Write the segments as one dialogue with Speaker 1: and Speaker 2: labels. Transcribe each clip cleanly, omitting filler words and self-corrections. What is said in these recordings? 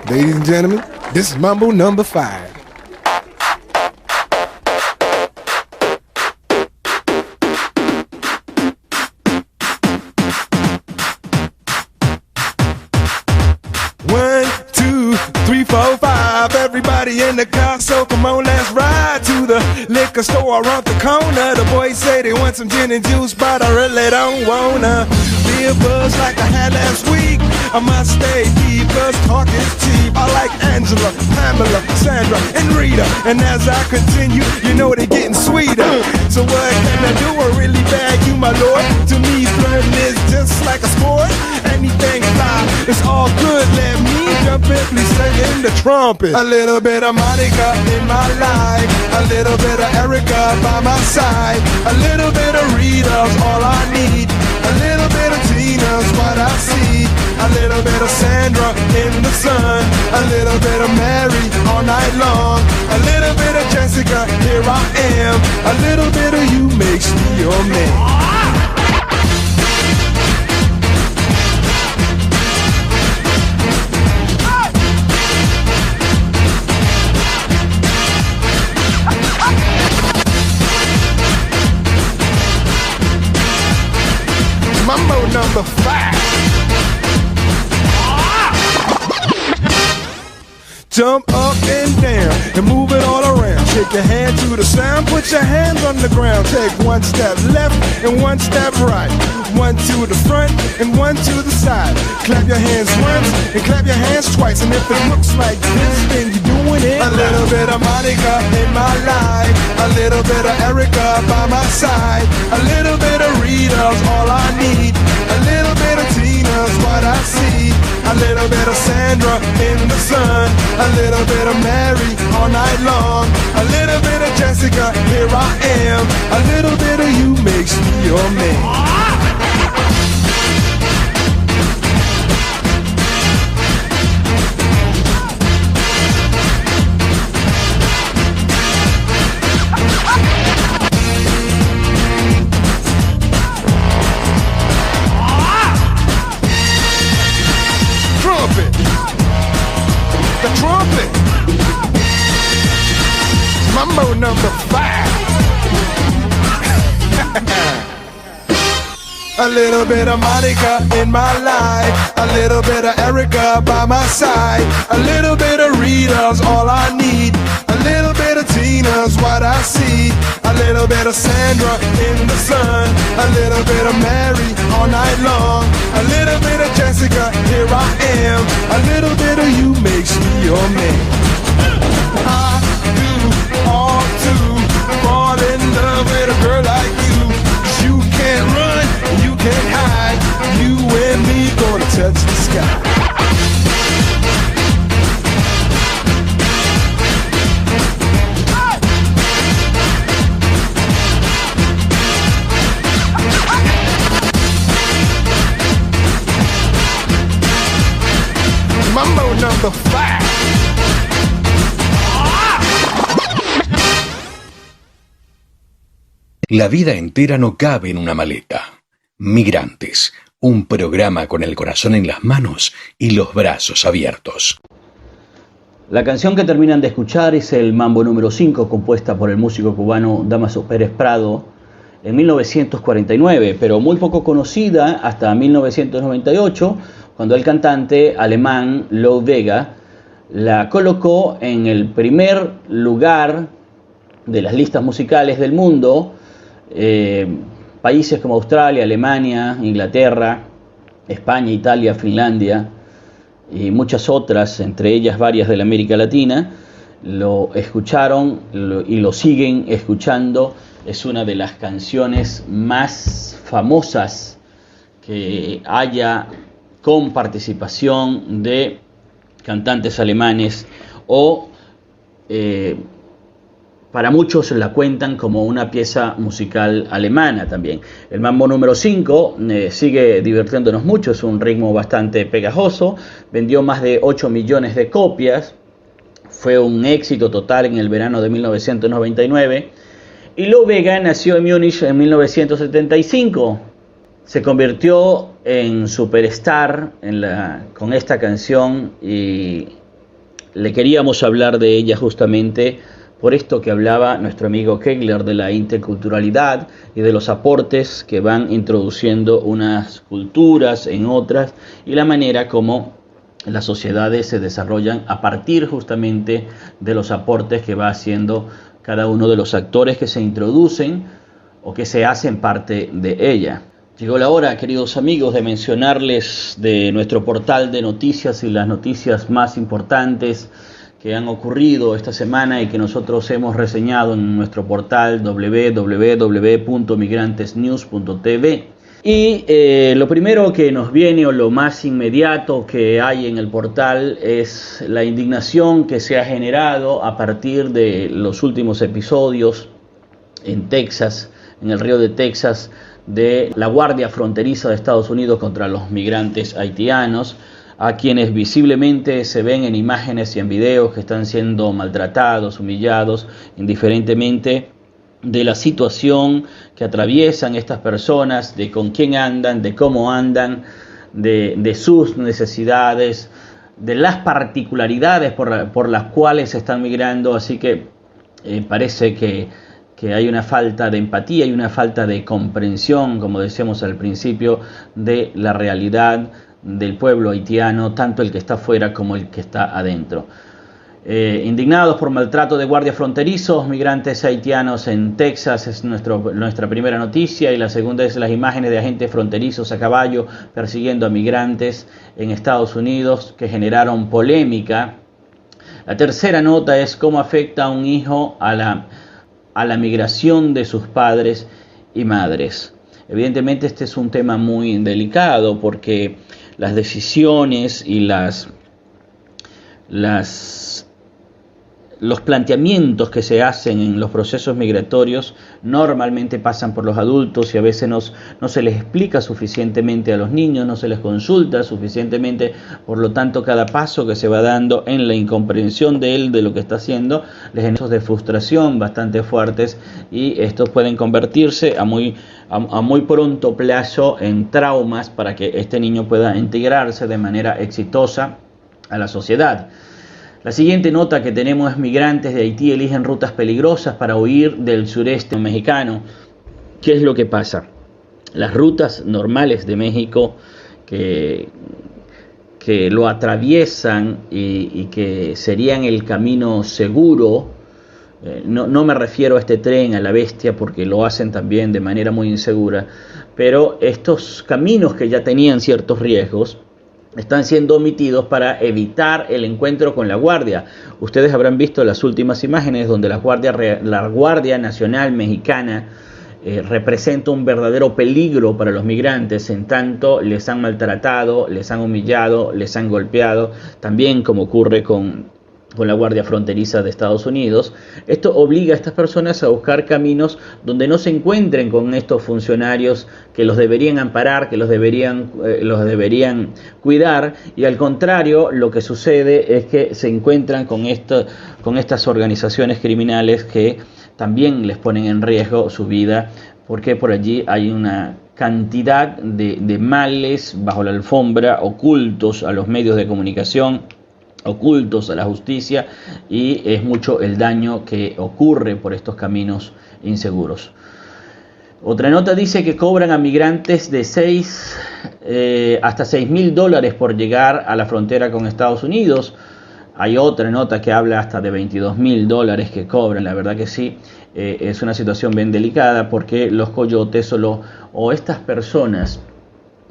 Speaker 1: Ladies and gentlemen, this is Mambo number 5. One, two, three, four, five. Everybody in the car, so come on, let's ride to the liquor store around the corner. The boys say they want some gin and juice, but I really don't wanna be a buzz like I had last week. I must stay deep, cause talk is cheap. I like Angela, Pamela, Sandra, and Rita. And as I continue, you know they're getting sweeter. So what can I do? I really bag you, my lord. To me, flirting is just like a sport. Anything fly, it's all good. Let me jump in, please sing in the trumpet. A little bit of Monica in my life, a little bit of Erica by my side, a little bit of Rita's all I need, a little bit of Tina's what I see, a little bit of Sandra in the sun, a little bit of Mary all night long, a little bit of Jessica, here I am, a little bit of you makes me your man. Mambo number 5. Jump up and down and move it all around. Shake your hand to the sound, put your hands on the ground. Take one step left and one step right. One to the front and one to the side. Clap your hands once and clap your hands twice. And if it looks like this, then you're doing it. A little bit of Monica in my life, a little bit of Erica by my side, a little bit of Rita's all I need, a little bit of Tina's what I see, a little bit of Sandra in the sun, a little bit of Mary all night long, a little bit of Jessica, here I am, a little bit of you makes me your man. The trumpet. Mambo number 5. A little bit of Monica in my life, a little bit of Erica by my side, a little bit of Rita's all I need, a little bit of Tina's what I see, a little bit of Sandra in the sun, a little bit of Mary all night long, a little bit of Jessica, here I am, a little bit of you makes me your man. I do all to fall in love with a girl like you. You can't run, you can't hide, you and me gonna touch the sky. Mambo number 5.
Speaker 2: La vida entera no cabe en una maleta. Migrantes, un programa con el corazón en las manos y los brazos abiertos.
Speaker 3: La canción que terminan de escuchar es el Mambo número 5, compuesta por el músico cubano Dámaso Pérez Prado en 1949, pero muy poco conocida hasta 1998, cuando el cantante alemán Lou Bega la colocó en el primer lugar de las listas musicales del mundo. Países como Australia, Alemania, Inglaterra, España, Italia, Finlandia y muchas otras, entre ellas varias de la América Latina, lo escucharon y lo siguen escuchando. Es una de las canciones más famosas que haya con participación de cantantes alemanes o para muchos la cuentan como una pieza musical alemana también. El Mambo número 5 sigue divirtiéndonos mucho, es un ritmo bastante pegajoso, vendió más de 8 millones de copias, fue un éxito total en el verano de 1999, y Lou Bega nació en Múnich en 1975. Se convirtió en superstar con esta canción y le queríamos hablar de ella justamente por esto que hablaba nuestro amigo Kegler de la interculturalidad y de los aportes que van introduciendo unas culturas en otras y la manera como las sociedades se desarrollan a partir justamente de los aportes que va haciendo cada uno de los actores que se introducen o que se hacen parte de ella. Llegó la hora, queridos amigos, de mencionarles de nuestro portal de noticias y las noticias más importantes que han ocurrido esta semana y que nosotros hemos reseñado en nuestro portal www.migrantesnews.tv. Y lo primero que nos viene o lo más inmediato que hay en el portal es la indignación que se ha generado a partir de los últimos episodios en Texas, en el río de Texas, de la Guardia Fronteriza de Estados Unidos contra los migrantes haitianos, a quienes visiblemente se ven en imágenes y en videos que están siendo maltratados, humillados, indiferentemente de la situación que atraviesan estas personas, de con quién andan, de cómo andan, de sus necesidades, de las particularidades por las cuales están migrando. Así que parece que hay una falta de empatía y una falta de comprensión, como decíamos al principio, de la realidad del pueblo haitiano, tanto el que está afuera como el que está adentro. Indignados por maltrato de guardias fronterizos, migrantes haitianos en Texas es nuestra primera noticia, y la segunda es las imágenes de agentes fronterizos a caballo persiguiendo a migrantes en Estados Unidos que generaron polémica. La tercera nota es cómo afecta a un hijo a la migración de sus padres y madres. Evidentemente este es un tema muy delicado porque las decisiones y los planteamientos que se hacen en los procesos migratorios normalmente pasan por los adultos y a veces no se les explica suficientemente a los niños, no se les consulta suficientemente, por lo tanto cada paso que se va dando en la incomprensión de él de lo que está haciendo les genera de frustración bastante fuertes, y estos pueden convertirse a muy pronto plazo en traumas para que este niño pueda integrarse de manera exitosa a la sociedad. La siguiente nota que tenemos es: migrantes de Haití eligen rutas peligrosas para huir del sureste mexicano. ¿Qué es lo que pasa? Las rutas normales de México que lo atraviesan y que serían el camino seguro, no me refiero a este tren, a la Bestia, porque lo hacen también de manera muy insegura, pero estos caminos que ya tenían ciertos riesgos están siendo omitidos para evitar el encuentro con la Guardia. Ustedes habrán visto las últimas imágenes donde la Guardia Nacional Mexicana representa un verdadero peligro para los migrantes, en tanto les han maltratado, les han humillado, les han golpeado, también como ocurre con la Guardia Fronteriza de Estados Unidos. Esto obliga a estas personas a buscar caminos donde no se encuentren con estos funcionarios que los deberían amparar, que los deberían cuidar, y al contrario lo que sucede es que se encuentran con estas organizaciones criminales que también les ponen en riesgo su vida, porque por allí hay una cantidad de males bajo la alfombra, ocultos a los medios de comunicación, ocultos a la justicia, y es mucho el daño que ocurre por estos caminos inseguros. Otra nota dice que cobran a migrantes de hasta $6,000 por llegar a la frontera con Estados Unidos. Hay otra nota que habla hasta de $22,000 que cobran. La verdad que sí, es una situación bien delicada, porque los coyotes o estas personas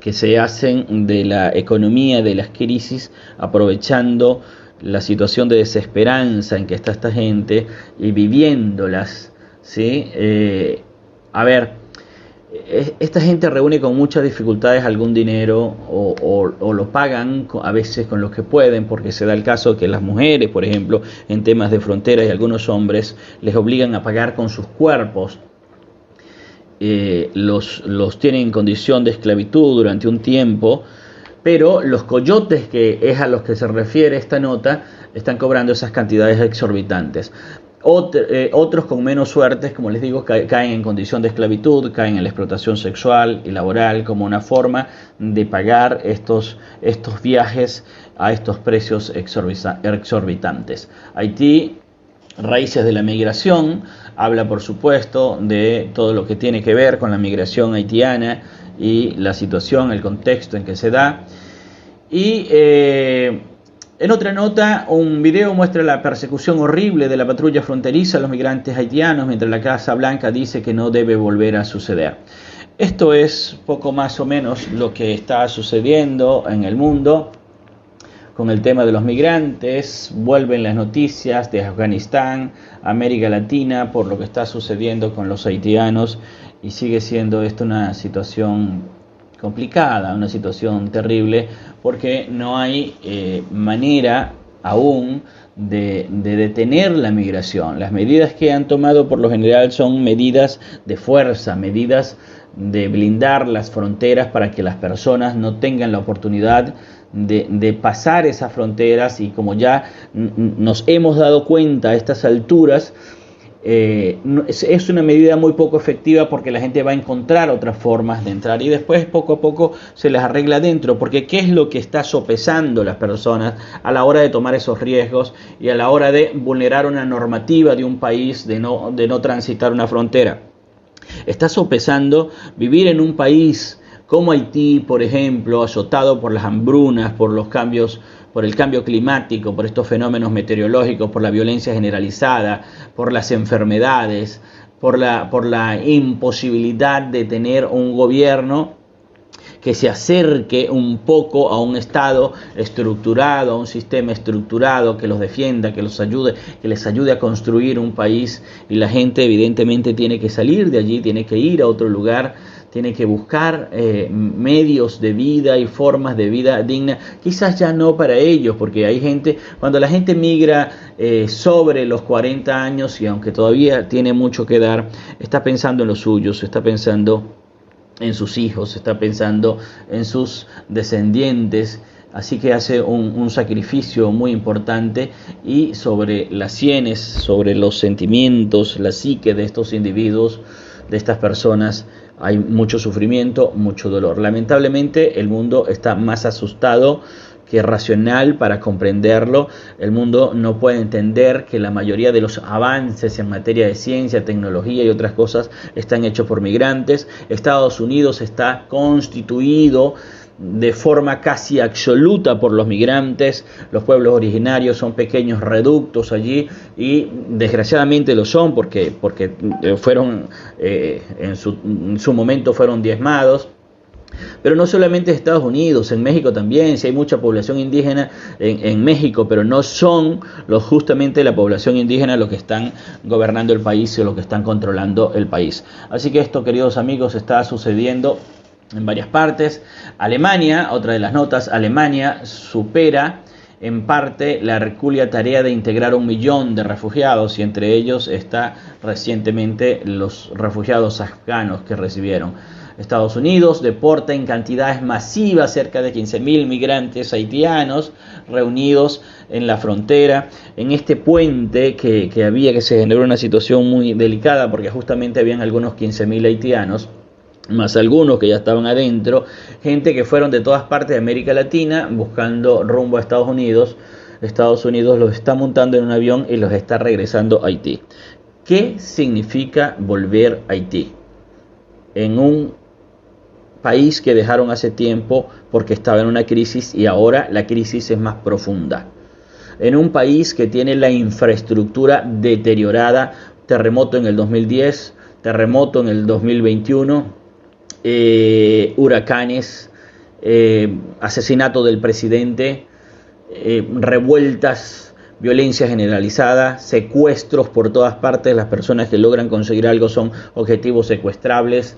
Speaker 3: que se hacen de la economía, de las crisis, aprovechando la situación de desesperanza en que está esta gente y viviéndolas, ¿sí? Esta gente reúne con muchas dificultades algún dinero o lo pagan a veces con lo que pueden, porque se da el caso que las mujeres, por ejemplo, en temas de frontera, y algunos hombres les obligan a pagar con sus cuerpos. Los tienen en condición de esclavitud durante un tiempo, pero los coyotes, que es a los que se refiere esta nota, están cobrando esas cantidades exorbitantes. Otros con menos suertes, como les digo, caen en condición de esclavitud, caen en la explotación sexual y laboral como una forma de pagar estos viajes a estos precios exorbitantes. Haití, raíces de la migración, habla por supuesto de todo lo que tiene que ver con la migración haitiana y la situación, el contexto en que se da. Y en otra nota, un video muestra la persecución horrible de la patrulla fronteriza a los migrantes haitianos, mientras la Casa Blanca dice que no debe volver a suceder. Esto es poco más o menos lo que está sucediendo en el mundo con el tema de los migrantes. Vuelven las noticias de Afganistán, América Latina, por lo que está sucediendo con los haitianos, y sigue siendo esto una situación complicada, una situación terrible, porque no hay manera aún de detener la migración. Las medidas que han tomado por lo general son medidas de fuerza, medidas de blindar las fronteras para que las personas no tengan la oportunidad de pasar esas fronteras, y como ya nos hemos dado cuenta a estas alturas, es una medida muy poco efectiva, porque la gente va a encontrar otras formas de entrar y después poco a poco se les arregla dentro, porque ¿qué es lo que está sopesando las personas a la hora de tomar esos riesgos y a la hora de vulnerar una normativa de un país, de no transitar una frontera? Está sopesando vivir en un país como Haití, por ejemplo, azotado por las hambrunas, por los cambios, por el cambio climático, por estos fenómenos meteorológicos, por la violencia generalizada, por las enfermedades, por la imposibilidad de tener un gobierno que se acerque un poco a un Estado estructurado, a un sistema estructurado que los defienda, que los ayude, que les ayude a construir un país. Y la gente evidentemente tiene que salir de allí, tiene que ir a otro lugar, tiene que buscar medios de vida y formas de vida digna, quizás ya no para ellos, porque hay gente, cuando la gente migra sobre los 40 años, y aunque todavía tiene mucho que dar, está pensando en los suyos, está pensando en sus hijos, está pensando en sus descendientes, así que hace un sacrificio muy importante, y sobre las sienes, sobre los sentimientos, la psique de estos individuos, de estas personas, hay mucho sufrimiento, mucho dolor. Lamentablemente el mundo está más asustado que racional para comprenderlo. El mundo no puede entender que la mayoría de los avances en materia de ciencia, tecnología y otras cosas están hechos por migrantes. Estados Unidos está constituido de forma casi absoluta por los migrantes. Los pueblos originarios son pequeños reductos allí, y desgraciadamente lo son porque fueron en su momento fueron diezmados. Pero no solamente en Estados Unidos, en México también, si hay mucha población indígena en México, pero no son justamente la población indígena los que están gobernando el país o los que están controlando el país. Así que esto, queridos amigos, está sucediendo en varias partes. Alemania, otra de las notas, Alemania supera en parte la hercúlea tarea de integrar 1 millón de refugiados, y entre ellos está recientemente los refugiados afganos que recibieron. Estados Unidos deporta en cantidades masivas cerca de 15.000 migrantes haitianos reunidos en la frontera, en este puente que se generó una situación muy delicada, porque justamente habían algunos 15.000 haitianos, más algunos que ya estaban adentro, gente que fueron de todas partes de América Latina buscando rumbo a Estados Unidos. Estados Unidos los está montando en un avión y los está regresando a Haití. ¿Qué significa volver a Haití? En un país que dejaron hace tiempo porque estaba en una crisis, y ahora la crisis es más profunda. En un país que tiene la infraestructura deteriorada, terremoto en el 2010, terremoto en el 2021, huracanes, asesinato del presidente, revueltas, violencia generalizada, secuestros por todas partes. Las personas que logran conseguir algo son objetivos secuestrables.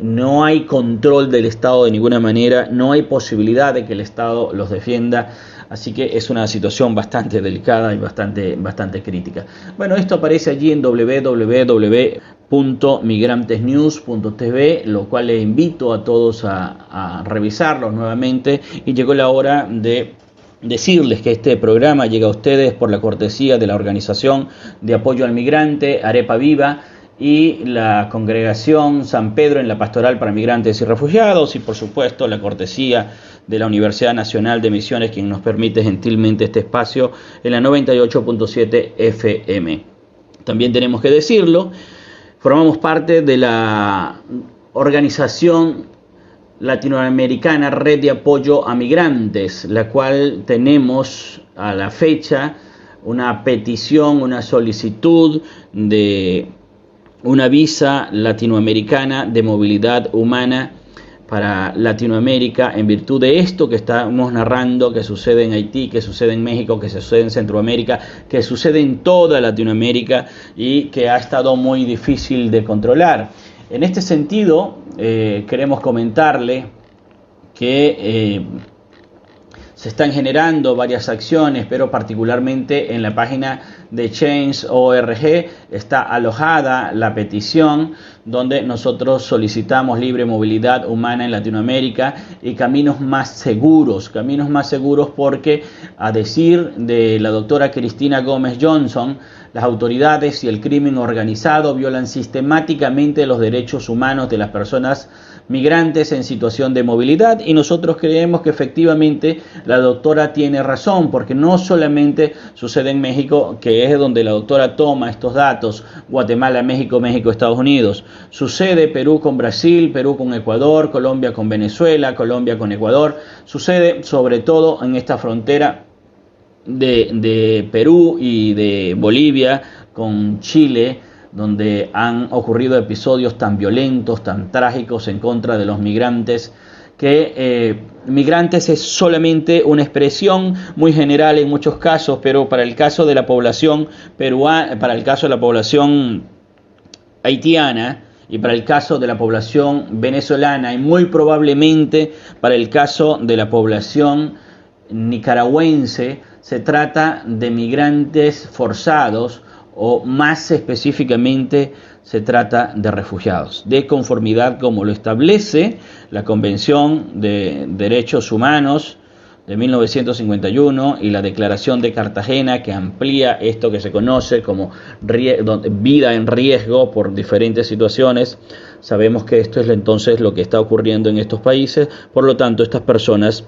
Speaker 3: No hay control del Estado de ninguna manera, no hay posibilidad de que el Estado los defienda, así que es una situación bastante delicada y bastante crítica. Bueno, esto aparece allí en www.migrantesnews.tv, lo cual les invito a todos a revisarlo nuevamente, y llegó la hora de decirles que este programa llega a ustedes por la cortesía de la Organización de Apoyo al Migrante, Arepa Viva, y la Congregación San Pedro en la Pastoral para Migrantes y Refugiados, y por supuesto la cortesía de la Universidad Nacional de Misiones, quien nos permite gentilmente este espacio en la 98.7 FM. También tenemos que decirlo, formamos parte de la organización latinoamericana Red de Apoyo a Migrantes, la cual tenemos a la fecha una petición, una solicitud de una visa latinoamericana de movilidad humana para Latinoamérica, en virtud de esto que estamos narrando, que sucede en Haití, que sucede en México, que sucede en Centroamérica, que sucede en toda Latinoamérica y que ha estado muy difícil de controlar. En este sentido, queremos comentarle que se están generando varias acciones, pero particularmente en la página de Change.org está alojada la petición donde nosotros solicitamos libre movilidad humana en Latinoamérica y caminos más seguros porque, a decir de la doctora Cristina Gómez Johnson, las autoridades y el crimen organizado violan sistemáticamente los derechos humanos de las personas migrantes en situación de movilidad, y nosotros creemos que efectivamente la doctora tiene razón, porque no solamente sucede en México, que es donde la doctora toma estos datos, Guatemala, México, Estados Unidos, sucede Perú con Brasil, Perú con Ecuador, Colombia con Venezuela, Colombia con Ecuador, sucede sobre todo en esta frontera de Perú y de Bolivia con Chile, donde han ocurrido episodios tan violentos, tan trágicos en contra de los migrantes, que migrantes es solamente una expresión muy general en muchos casos, pero para el caso de la población peruana, para el caso de la población haitiana y para el caso de la población venezolana, y muy probablemente para el caso de la población nicaragüense, se trata de migrantes forzados, o más específicamente se trata de refugiados, de conformidad como lo establece la Convención de Derechos Humanos de 1951 y la Declaración de Cartagena, que amplía esto que se conoce como vida en riesgo por diferentes situaciones. Sabemos que esto es entonces lo que está ocurriendo en estos países, por lo tanto estas personas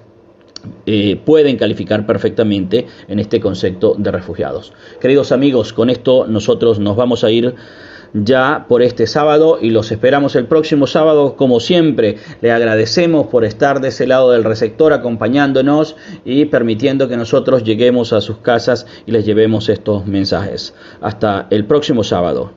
Speaker 3: pueden calificar perfectamente en este concepto de refugiados. Queridos amigos, con esto nosotros nos vamos a ir ya por este sábado y los esperamos el próximo sábado. Como siempre, le agradecemos por estar de ese lado del receptor acompañándonos y permitiendo que nosotros lleguemos a sus casas y les llevemos estos mensajes. Hasta el próximo sábado.